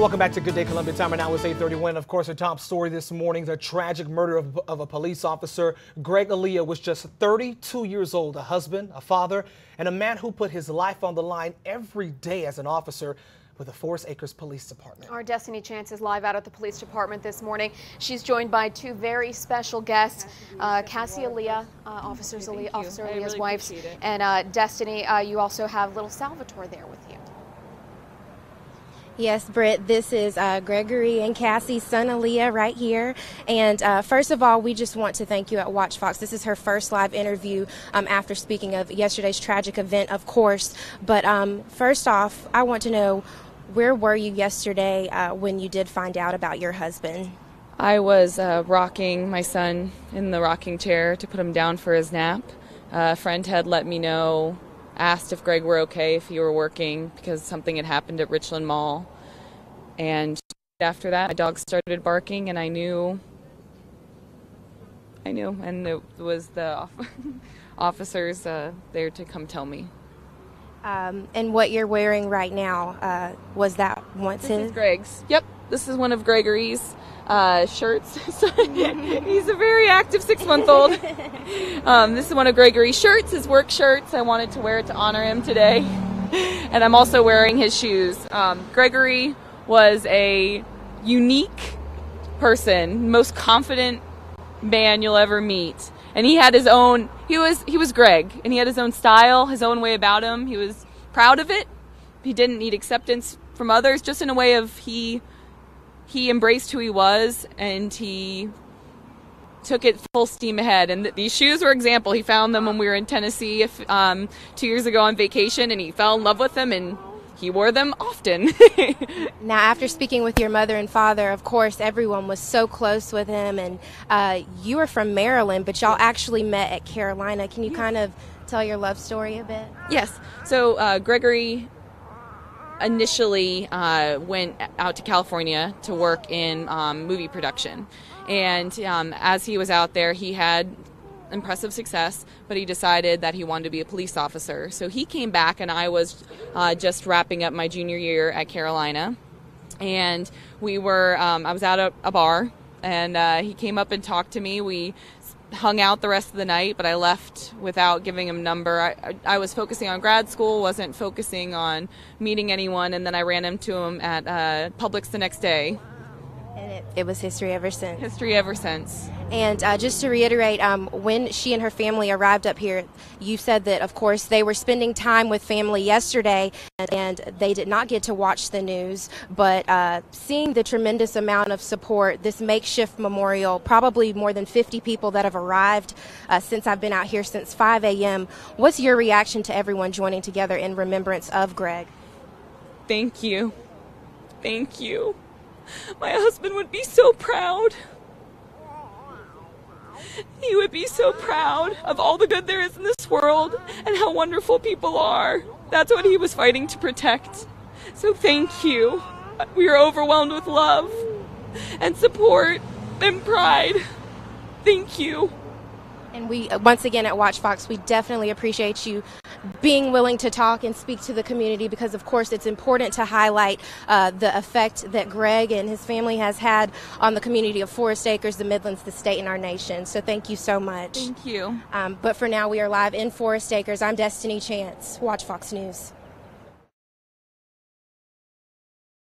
Welcome back to Good Day Columbia. Time right now is 8:31. Of course, our top story this morning, the tragic murder of a police officer. Greg Alia was just 32 years old, a husband, a father, and a man who put his life on the line every day as an officer with the Forest Acres Police Department. Our Destiny Chance is live out at the police department this morning. She's joined by two very special guests, Cassie Alia, Officer Alia's wife, and Destiny, you also have little Salvatore there with you. Yes, Britt, this is Gregory and Cassie's son, Alia, right here. And first of all, we just want to thank you at WACH Fox. This is her first live interview after speaking of yesterday's tragic event, of course. But first off, I want to know, where were you yesterday when you did find out about your husband? I was rocking my son in the rocking chair to put him down for his nap. A friend had let me know, asked if Greg were okay, if he were working, because something had happened at Richland Mall. And after that, my dog started barking, and I knew, and it was the officers there to come tell me. And what you're wearing right now, was that once This is Greg's. Yep, this is one of Gregory's shirts. He's a very active 6-month-old. This is one of Gregory's shirts, his work shirts. I wanted to wear it to honor him today. And I'm also wearing his shoes. Gregory was a unique person, most confident man you'll ever meet. And he had his own, he was Greg, and he had his own style, his own way about him. He was proud of it. He didn't need acceptance from others, just in a way of he embraced who he was, and he took it full steam ahead. And these shoes were an example. He found them when we were in Tennessee 2 years ago on vacation, and he fell in love with them, and he wore them often. Now, after speaking with your mother and father, of course, everyone was so close with him, and you were from Maryland, but y'all actually met at Carolina. Can you kind of tell your love story a bit? Yes. So Gregory initially went out to California to work in movie production. And as he was out there, he had impressive success, but he decided that he wanted to be a police officer. So he came back, and I was just wrapping up my junior year at Carolina. And we were, I was at a bar, and he came up and talked to me. We hung out the rest of the night, but I left without giving him a number. I was focusing on grad school, wasn't focusing on meeting anyone, and then I ran into him at Publix the next day. And it was history ever since. History ever since. And just to reiterate, when she and her family arrived up here, you said that, of course, they were spending time with family yesterday, and they did not get to watch the news. But seeing the tremendous amount of support, this makeshift memorial, probably more than 50 people that have arrived since I've been out here since 5 a.m., what's your reaction to everyone joining together in remembrance of Greg? Thank you. Thank you. My husband would be so proud. He would be so proud of all the good there is in this world and how wonderful people are. That's what he was fighting to protect. So thank you. We are overwhelmed with love and support and pride. Thank you. And we, once again at WACH Fox, we definitely appreciate you being willing to talk and speak to the community, because of course it's important to highlight the effect that Greg and his family has had on the community of Forest Acres, the Midlands, the state, and our nation. So thank you so much. Thank you. But for now, we are live in Forest Acres. I'm Destiny Chance, WACH Fox News.